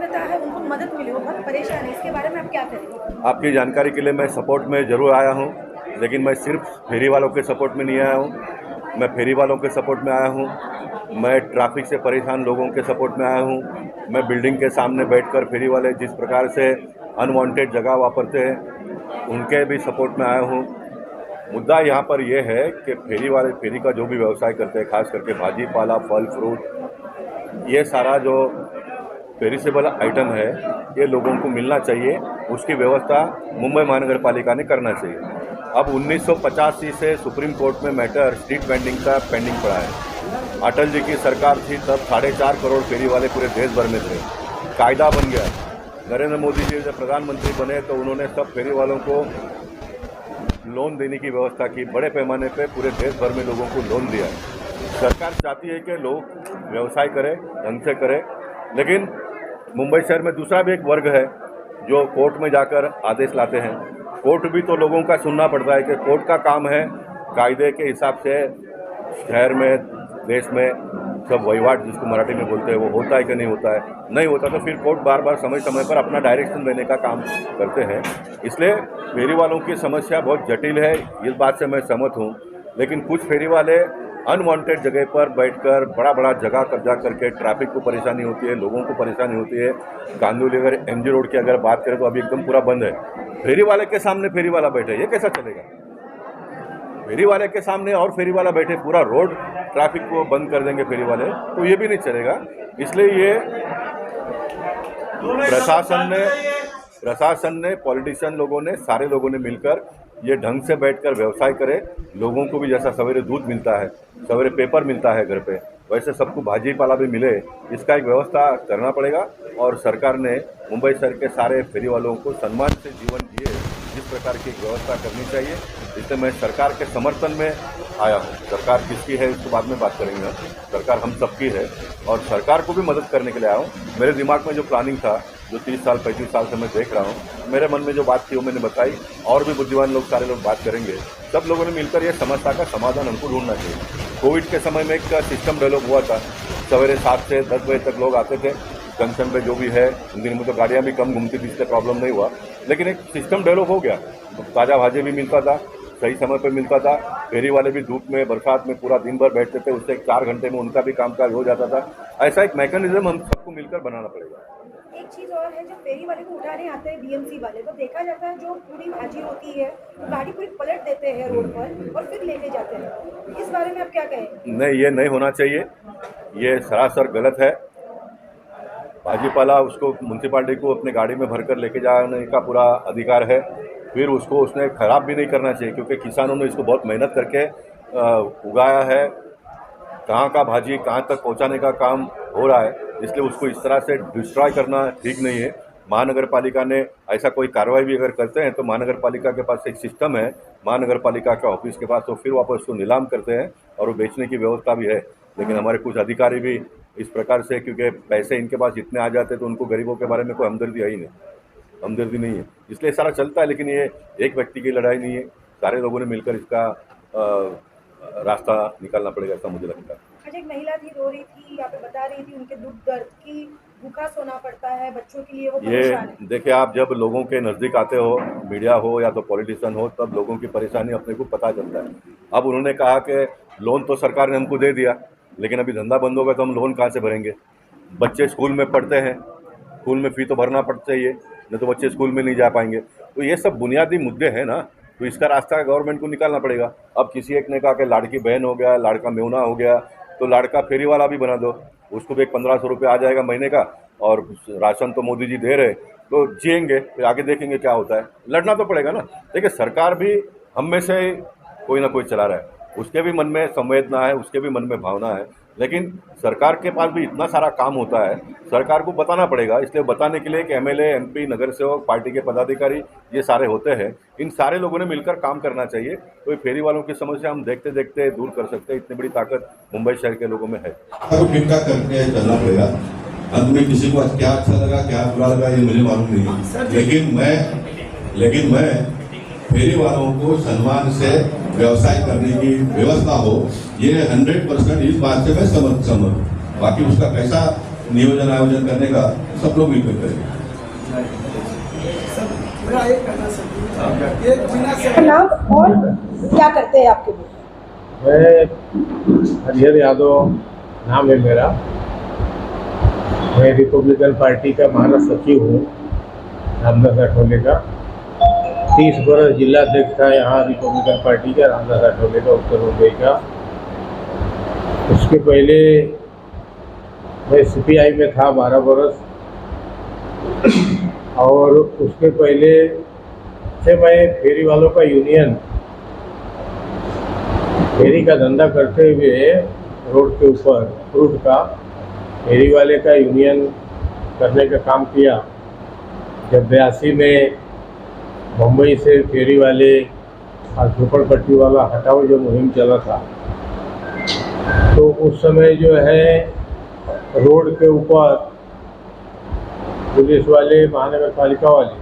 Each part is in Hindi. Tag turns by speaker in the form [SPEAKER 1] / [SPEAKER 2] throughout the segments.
[SPEAKER 1] विक्रेता है उनको मदद मिले, वो बहुत परेशान है, इसके बारे में आप क्या करेंगे?
[SPEAKER 2] आपकी जानकारी के लिए मैं सपोर्ट में ज़रूर आया हूँ, लेकिन मैं सिर्फ फेरी वालों के सपोर्ट में नहीं आया हूँ। मैं फेरी वालों के सपोर्ट में आया हूँ, मैं ट्रैफिक से परेशान लोगों के सपोर्ट में आया हूँ, मैं बिल्डिंग के सामने बैठकर फेरी वाले जिस प्रकार से अनवांटेड जगह वापरते हैं उनके भी सपोर्ट में आया हूँ। मुद्दा यहाँ पर यह है कि फेरी वाले फेरी का जो भी व्यवसाय करते हैं, खास करके भाजी पाला, फल फ्रूट, ये सारा जो पेरिसेबल आइटम है ये लोगों को मिलना चाहिए, उसकी व्यवस्था मुंबई महानगर पालिका ने करना चाहिए। अब 1985 से सुप्रीम कोर्ट में मैटर स्ट्रीट वेंडिंग का पेंडिंग पड़ा है। अटल जी की सरकार थी तब 4.5 करोड़ फेरी वाले पूरे देश भर में थे, कायदा बन गया। नरेंद्र मोदी जी जब प्रधानमंत्री बने तो उन्होंने सब फेरी वालों को लोन देने की व्यवस्था की, बड़े पैमाने पे पूरे देश भर में लोगों को लोन दिया है। सरकार चाहती है कि लोग व्यवसाय करें, ढंग से करें, लेकिन मुंबई शहर में दूसरा भी एक वर्ग है जो कोर्ट में जाकर आदेश लाते हैं। कोर्ट भी तो लोगों का सुनना पड़ता है कि कोर्ट का काम है कायदे के हिसाब से शहर में, देश में सब वहीवाट जिसको मराठी में बोलते हैं वो होता है कि नहीं होता है। नहीं होता तो फिर कोर्ट बार बार समय समय पर अपना डायरेक्शन देने का काम करते हैं। इसलिए फेरी वालों की समस्या बहुत जटिल है, इस बात से मैं सहमत हूँ, लेकिन कुछ फेरी वाले अनवांटेड जगह पर बैठकर बड़ा जगह कब्जा करके ट्रैफिक को परेशानी होती है, लोगों को परेशानी होती है। कांदिवली अगर एमजी रोड की अगर बात करें तो अभी एकदम पूरा बंद है। फेरी वाले के सामने फेरी वाला बैठे, ये कैसा चलेगा? फेरी वाले के सामने और फेरी वाला बैठे, पूरा रोड ट्रैफिक को बंद कर देंगे फेरी वाले, तो ये भी नहीं चलेगा। इसलिए ये प्रशासन ने पॉलिटिशियन लोगों ने, सारे लोगों ने मिलकर ये ढंग से बैठकर व्यवसाय करे। लोगों को भी जैसा सवेरे दूध मिलता है, सवेरे पेपर मिलता है घर पे, वैसे सबको भाजी पाला भी मिले, इसका एक व्यवस्था करना पड़ेगा। और सरकार ने मुंबई शहर के सारे फेरी वालों को सम्मान से जीवन जिए जिस प्रकार की व्यवस्था करनी चाहिए, इसलिए मैं सरकार के समर्थन में आया हूँ। सरकार किसकी है इसके बाद में बात करेंगे, सरकार हम सबकी है और सरकार को भी मदद करने के लिए आया हूँ। मेरे दिमाग में जो प्लानिंग था, जो 30 साल 35 साल से मैं देख रहा हूँ, मेरे मन में जो बात थी वो मैंने बताई, और भी बुद्धिमान लोग, सारे लोग बात करेंगे। सब लोगों ने मिलकर ये समस्या का समाधान हमको ढूंढना चाहिए। कोविड के समय में एक सिस्टम डेवलप हुआ था, सवेरे 7 से 10 बजे तक लोग आते थे जंक्शन पे, जो भी है उन दिनों में तो गाड़ियाँ भी कम घूमती थी, इसलिए प्रॉब्लम नहीं हुआ, लेकिन एक सिस्टम डेवलप हो गया। ताज़ा भाजी भी मिलता था, सही समय पर मिलता था, फेरी वाले भी धूप में बरसात में पूरा दिन भर बैठते थे, उससे 4 घंटे में उनका भी कामकाज हो जाता था। ऐसा एक मैकेनिज्म हम सबको मिलकर बनाना पड़ेगा।
[SPEAKER 1] एक चीज़ और है, जब फेरी वाले को उठाने आते हैं बीएमसी वाले, तो देखा जाता है जो पूरी भाजी होती है तो गाड़ी पूरी पलट देते हैं रोड पर और फिर लेने जाते हैं। इस बारे में आप क्या कहें?
[SPEAKER 2] नहीं, ये नहीं होना चाहिए, ये सरासर गलत है। भाजी पाला उसको म्यूनसिपालिटी को अपने गाड़ी में भरकर लेके जाने का पूरा अधिकार है, फिर उसको उसने ख़राब भी नहीं करना चाहिए, क्योंकि किसानों ने इसको बहुत मेहनत करके उगाया है। कहाँ का भाजी कहाँ तक पहुँचाने का काम हो रहा है, इसलिए उसको इस तरह से डिस्ट्रॉय करना ठीक नहीं है। महानगर पालिका ने ऐसा कोई कार्रवाई भी अगर करते हैं तो महानगर पालिका के पास एक सिस्टम है, महानगर पालिका के ऑफिस के पास, तो फिर वापस उसको नीलाम करते हैं और वो बेचने की व्यवस्था भी है। लेकिन हमारे कुछ अधिकारी भी इस प्रकार से, क्योंकि पैसे इनके पास इतने आ जाते तो उनको गरीबों के बारे में कोई हमदर्दी नहीं है, इसलिए सारा चलता है। लेकिन ये एक व्यक्ति की लड़ाई नहीं है, सारे लोगों ने मिलकर इसका रास्ता निकालना पड़ेगा, ऐसा मुझे लगता है।
[SPEAKER 1] आज एक महिला थी, रो रही थी, यहाँ पे बता रही थी उनके दुख दर्द की, भूखा सोना पड़ता है बच्चों के लिए, वो परेशान है।
[SPEAKER 2] ये देखिए, आप जब लोगों के नज़दीक आते हो, मीडिया हो या तो पॉलिटिशियन हो, तब लोगों की परेशानी अपने को पता चलता है। अब उन्होंने कहा कि लोन तो सरकार ने हमको दे दिया, लेकिन अभी धंधा बंद होगा तो हम लोन कहाँ से भरेंगे? बच्चे स्कूल में पढ़ते हैं, स्कूल में फ़ी तो भरना पड़ता चाहिए, नहीं तो बच्चे स्कूल में नहीं जा पाएंगे। तो ये सब बुनियादी मुद्दे हैं ना, तो इसका रास्ता गवर्नमेंट को निकालना पड़ेगा। अब किसी एक ने कहा कि लाड़की बहन हो गया, लाड़का मेहुना हो गया, तो लाड़का फेरी वाला भी बना दो, उसको भी 1500 रुपये आ जाएगा महीने का, और राशन तो मोदी जी दे रहे, तो जिएंगे, फिर आगे देखेंगे क्या होता है। लड़ना तो पड़ेगा ना। देखिए, सरकार भी हम में से कोई ना कोई चला रहा है, उसके भी मन में संवेदना है, उसके भी मन में भावना है, लेकिन सरकार के पास भी इतना सारा काम होता है, सरकार को बताना पड़ेगा। इसलिए बताने के लिए कि एमएलए, एमपी, नगर सेवक, पार्टी के पदाधिकारी, ये सारे होते हैं, इन सारे लोगों ने मिलकर काम करना चाहिए। तो ये फेरी वालों की समस्या हम देखते देखते दूर कर सकते हैं, इतनी बड़ी ताकत मुंबई शहर के लोगों में है।
[SPEAKER 3] करके चलना पड़ेगा। अंत में किसी को क्या अच्छा लगा क्या बुरा लगा ये मुझे मालूम नहीं है, लेकिन मैं फेरी वालों को सम्मान से व्यवसाय करने की व्यवस्था हो, ये 100% इस बात से मैं समझ। बाकी उसका कैसा नियोजन आयोजन करने का सब लोग मिलकर करेंगे।
[SPEAKER 4] मेरा एक कहना सर, एक महीना से
[SPEAKER 1] नाम और क्या करते हैं आपके लोग?
[SPEAKER 5] मैं हरिहर यादव नाम है मेरा। मैं रिपब्लिकन पार्टी का महाराष्ट्र सचिव हूँ, रामदास आठवले का। 30 वर्ष जिला अध्यक्ष था यहाँ रिपब्लिकन पार्टी का, रामदास आठवले का, उत्तर मुंबई का। उसके पहले मैं CPI में था 12 वर्ष, और उसके पहले से मैं फेरी वालों का यूनियन, फेरी का धंधा करते हुए रोड के ऊपर फ्रूट का फेरी वाले का यूनियन करने का काम किया। जब 82 में मुंबई से फेरी वाले और झोपड़पट्टी वाला हटाओ जो मुहिम चला था, तो उस समय जो है रोड के ऊपर पुलिस वाले, महानगर पालिका वाले,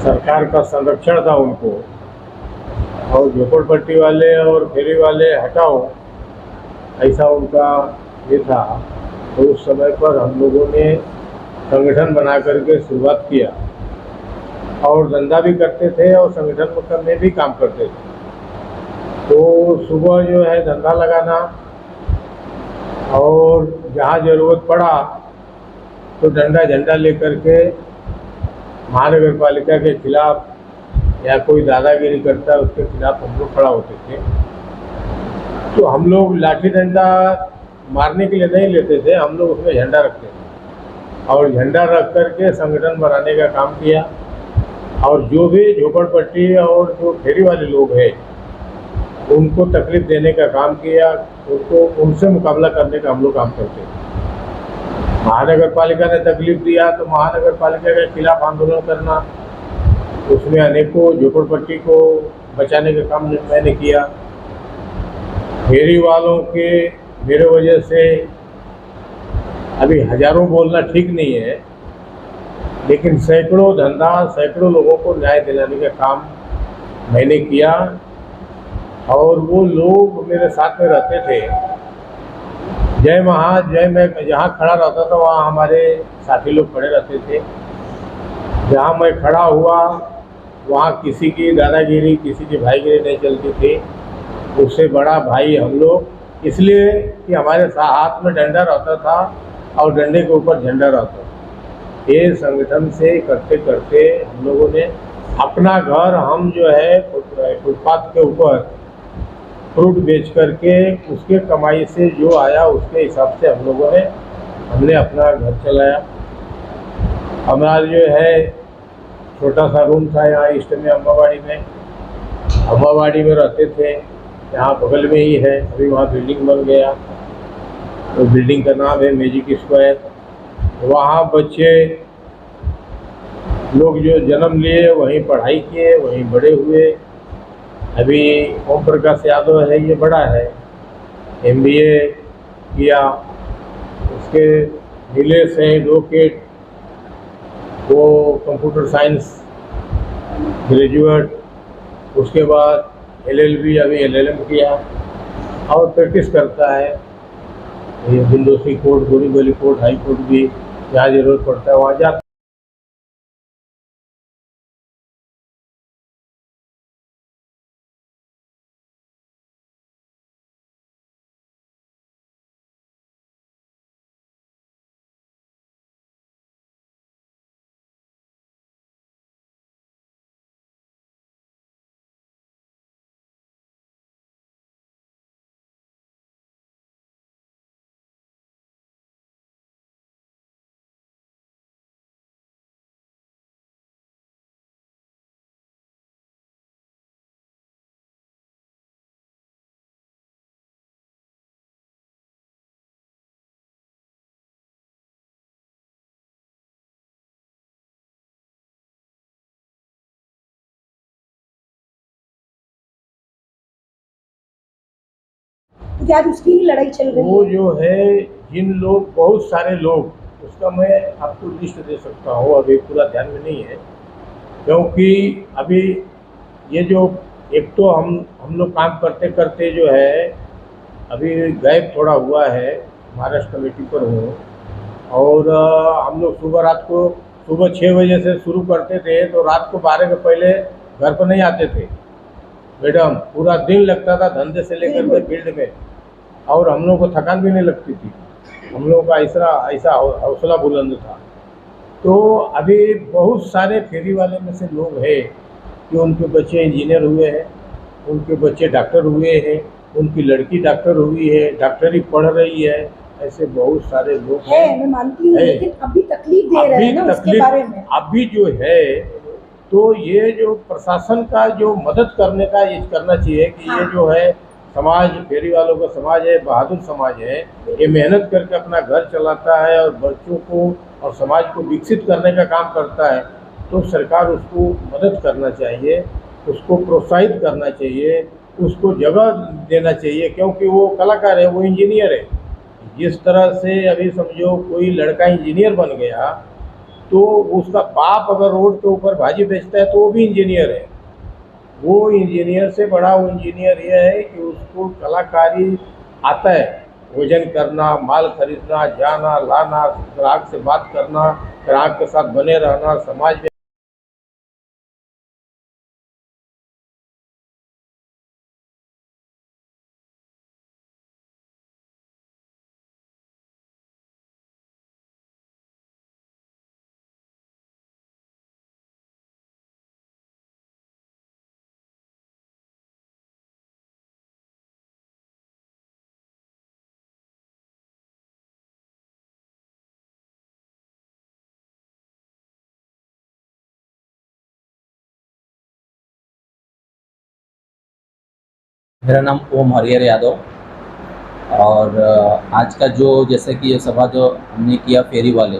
[SPEAKER 5] सरकार का संरक्षण था उनको, और झोपड़पट्टी वाले और फेरी वाले हटाओ, ऐसा उनका ये था। तो उस समय पर हम लोगों ने संगठन बना करके शुरुआत किया, और धंधा भी करते थे और संगठन में भी काम करते थे। तो सुबह जो है धंधा लगाना, और जहाँ ज़रूरत पड़ा तो डंडा झंडा लेकर के महानगर पालिका के खिलाफ या कोई दादागिरी करता है उसके खिलाफ हम लोग खड़ा होते थे। तो हम लोग लाठी डंडा मारने के लिए नहीं लेते थे, हम लोग उसमें झंडा रखते थे, और झंडा रख करके संगठन बनाने का काम किया। और जो भी झोपड़पट्टी और जो फेरी वाले लोग हैं उनको तकलीफ देने का काम किया, उनसे मुकाबला करने का हम लोग काम करते थे। महानगर पालिका ने तकलीफ दिया तो महानगर पालिका के खिलाफ आंदोलन करना, उसमें अनेकों झोपड़पट्टी को बचाने का काम मैंने किया। फेरी वालों के मेरे वजह से अभी हजारों बोलना ठीक नहीं है, लेकिन सैकड़ों धंधा, सैकड़ों लोगों को न्याय दिलाने का काम मैंने किया। और वो लोग मेरे साथ में रहते थे। मैं जहाँ खड़ा रहता था वहाँ हमारे साथी लोग खड़े रहते थे। जहाँ मैं खड़ा हुआ वहाँ किसी की दादागिरी, किसी की भाईगिरी नहीं चलती थी। उससे बड़ा भाई हम लोग, इसलिए कि हमारे हाथ में डंडा रहता था और डंडे के ऊपर झंडा रहता था। ये संगठन से करते करते हम लोगों ने अपना घर, हम जो है फुटपाथ के ऊपर फ्रूट बेच करके उसके कमाई से जो आया उसके हिसाब से हमने अपना घर चलाया। हमारा जो है छोटा सा रूम था यहाँ ईस्ट में, अम्बावाड़ी में रहते थे, यहाँ बगल में ही है। अभी वहाँ बिल्डिंग बन गया, तो बिल्डिंग का नाम है मैजिक स्क्वायर। वहाँ बच्चे लोग जो जन्म लिए वहीं पढ़ाई किए, वहीं बड़े हुए। अभी ओम प्रकाश यादव है, ये बड़ा है, MBA किया। उसके नीलेश हैं एडवोकेट, वो कंप्यूटर साइंस ग्रेजुएट। उसके बाद LLB, अभी LLM किया और प्रैक्टिस करता है। ये Dindoshi court, Borivali court, high court भी जहाँ ज़रूरत पड़ता है वहाँ जाता है।
[SPEAKER 1] क्योंकि आज उसकी ही लड़ाई चल रही
[SPEAKER 5] वो
[SPEAKER 1] है।
[SPEAKER 5] जो है, जिन लोग, बहुत सारे लोग, उसका मैं आपको लिस्ट दे सकता हूँ, अभी पूरा ध्यान में नहीं है। क्योंकि अभी ये जो एक तो हम लोग काम करते करते जो है अभी गैप थोड़ा हुआ है, महाराष्ट्र कमेटी पर हूँ, और हम लोग सुबह 6 बजे से शुरू करते थे तो रात को 12 के पहले घर पर नहीं आते थे मैडम। पूरा दिन लगता था धंधे से लेकर के फील्ड में, और हम लोग को थकान भी नहीं लगती थी। हम लोगों का ऐसा हौसला बुलंद था। तो अभी बहुत सारे फेरी वाले में से लोग हैं कि उनके बच्चे इंजीनियर हुए हैं, उनके बच्चे डॉक्टर हुए हैं, उनकी लड़की डॉक्टर हुई है, डॉक्टरी पढ़ रही है। ऐसे बहुत सारे लोग
[SPEAKER 1] है, मैं मानती हूँ,
[SPEAKER 5] है।
[SPEAKER 1] लेकिन अभी तकलीफ दे रहे हैं ना उसके बारे में।
[SPEAKER 5] अभी जो है तो ये जो प्रशासन का जो मदद करने का ये करना चाहिए कि ये जो है समाज, फेरी वालों का समाज है, बहादुर समाज है, ये मेहनत करके अपना घर चलाता है और बच्चों को और समाज को विकसित करने का काम करता है। तो सरकार उसको मदद करना चाहिए, उसको प्रोत्साहित करना चाहिए, उसको जगह देना चाहिए, क्योंकि वो कलाकार है, वो इंजीनियर है। जिस तरह से अभी समझो कोई लड़का इंजीनियर बन गया तो उसका बाप अगर रोड के ऊपर भाजी बेचता है तो वो भी इंजीनियर है। वो इंजीनियर से बड़ा वो इंजीनियर ये है कि उसको कलाकारी आता है, वजन करना, माल खरीदना, जाना लाना, ग्राहक से बात करना, ग्राहक के साथ बने रहना, समाज में
[SPEAKER 6] मेरा नाम ओम हरिहर यादव। और आज का जो जैसे कि ये सभा जो हमने किया फेरी वाले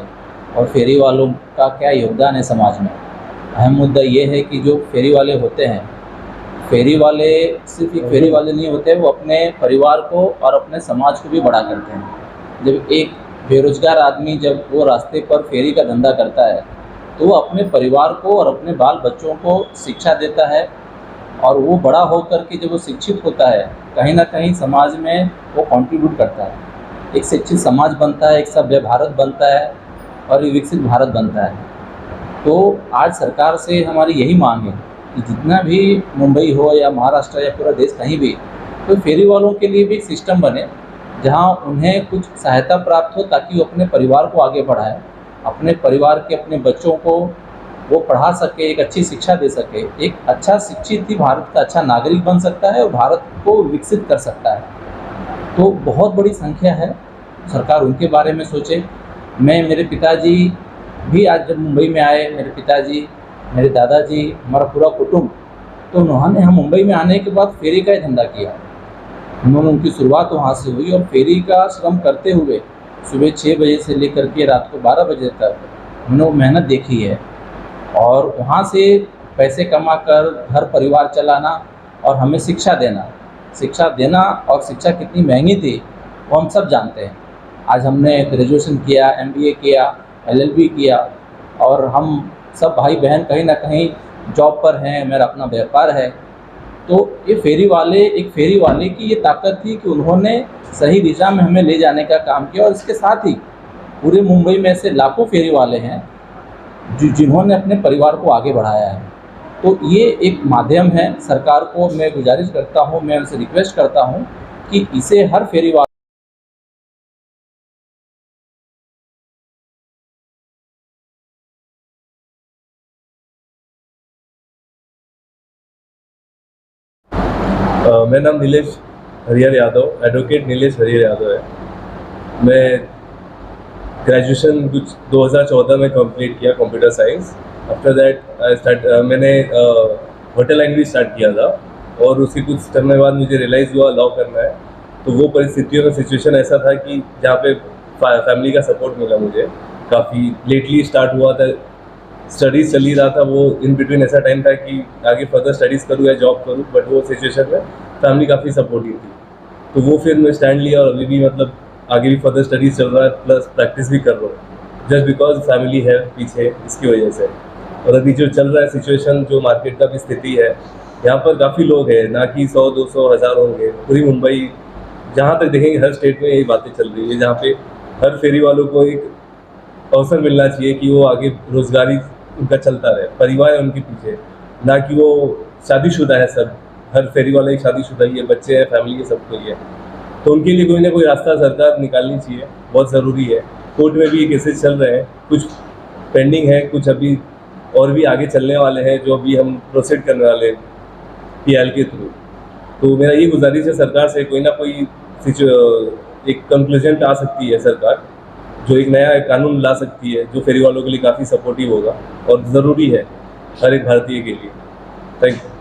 [SPEAKER 6] और फेरी वालों का क्या योगदान है समाज में, अहम मुद्दा ये है कि जो फेरी वाले होते हैं, फेरी वाले सिर्फ एक फेरी वाले नहीं होते, वो अपने परिवार को और अपने समाज को भी बड़ा करते हैं। जब एक बेरोजगार आदमी जब वो रास्ते पर फेरी का धंधा करता है तो वो अपने परिवार को और अपने बाल बच्चों को शिक्षा देता है, और वो बड़ा होकर के जब वो शिक्षित होता है कहीं ना कहीं समाज में वो कंट्रीब्यूट करता है। एक शिक्षित समाज बनता है, एक सभ्य भारत बनता है और एक विकसित भारत बनता है। तो आज सरकार से हमारी यही मांग है कि जितना भी मुंबई हो या महाराष्ट्र या पूरा देश कहीं भी, तो फेरी वालों के लिए भी एक सिस्टम बने जहां उन्हें कुछ सहायता प्राप्त हो, ताकि वो अपने परिवार को आगे बढ़ाएं, अपने परिवार के अपने बच्चों को वो पढ़ा सके, एक अच्छी शिक्षा दे सके। एक अच्छा शिक्षित ही भारत का अच्छा नागरिक बन सकता है और भारत को विकसित कर सकता है। तो बहुत बड़ी संख्या है, सरकार उनके बारे में सोचे। मेरे पिताजी भी आज जब मुंबई में आए, मेरे पिताजी, मेरे दादाजी, हमारा पूरा कुटुंब, तो उन्होंने हम मुंबई में आने के बाद फेरी का ही धंधा किया। उन्होंने उनकी शुरुआत वहाँ से हुई और फेरी का श्रम करते हुए सुबह 6 बजे से लेकर के रात को 12 बजे तक उन्होंने मेहनत देखी है। और वहाँ से पैसे कमाकर घर परिवार चलाना और हमें शिक्षा देना और शिक्षा कितनी महंगी थी वो हम सब जानते हैं। आज हमने ग्रेजुएशन किया, MBA किया, LLB किया, और हम सब भाई बहन कहीं ना कहीं जॉब पर हैं, मेरा अपना व्यापार है। तो ये एक फेरी वाले की ये ताकत थी कि उन्होंने सही दिशा में हमें ले जाने का काम किया। और इसके साथ ही पूरे मुंबई में से लाखों फेरी वाले हैं जिन्होंने अपने परिवार को आगे बढ़ाया है। तो ये एक माध्यम है। सरकार को मैं गुजारिश करता हूँ, मैं उनसे रिक्वेस्ट करता हूँ कि इसे हर फेरी वाले
[SPEAKER 7] मेरा नाम नीलेश हरिहर यादव, एडवोकेट नीलेश हरिहर यादव है। मैं ग्रेजुएशन कुछ 2014 में कंप्लीट किया, कंप्यूटर साइंस। आफ्टर दैट मैंने होटल लाइन भी स्टार्ट किया था, और उसके कुछ समय बाद मुझे रियलाइज़ हुआ लॉ करना है। तो वो सिचुएशन ऐसा था कि जहाँ पे फैमिली का सपोर्ट मिला मुझे। काफ़ी लेटली स्टार्ट हुआ था, स्टडीज़ चल ही रहा था, वो इन बिटवीन ऐसा टाइम था कि आगे फर्दर स्टडीज़ करूँ या जॉब करूँ, बट वो सिचुएशन में फैमिली काफ़ी सपोर्टिव थी। तो वो फिर मैं स्टैंड लिया, और अभी भी मतलब आगे भी फर्दर स्टडीज़ चल रहा है, प्लस प्रैक्टिस भी कर रहा हूँ, जस्ट बिकॉज फैमिली है पीछे, इसकी वजह से। और अभी जो चल रहा है सिचुएशन, जो मार्केट का भी स्थिति है, यहाँ पर काफ़ी लोग हैं, ना कि 100, 200, 1000 होंगे। पूरी मुंबई, जहाँ तक देखेंगे हर स्टेट में यही बातें चल रही है, जहाँ पे हर फेरी वालों को एक अवसर मिलना चाहिए कि वो आगे रोजगारी उनका चलता रहे, परिवार है उनके पीछे, ना कि वो शादीशुदा है सब, हर फेरी वाला एक शादीशुदा ही है, बच्चे हैं, फैमिली है, सबको ही है। तो उनके लिए कोई ना कोई रास्ता सरकार निकालनी चाहिए, बहुत ज़रूरी है। कोर्ट में भी ये केसेस चल रहे हैं, कुछ पेंडिंग है, कुछ अभी और भी आगे चलने वाले हैं जो अभी हम प्रोसीड करने वाले हैं PIL के थ्रू। तो मेरा ये गुजारिश है सरकार से, कोई ना कोई एक कंक्लूजन आ सकती है सरकार, जो एक नया कानून ला सकती है जो फेरी वालों के लिए काफ़ी सपोर्टिव होगा और ज़रूरी है हर एक भारतीय के लिए। Thank you.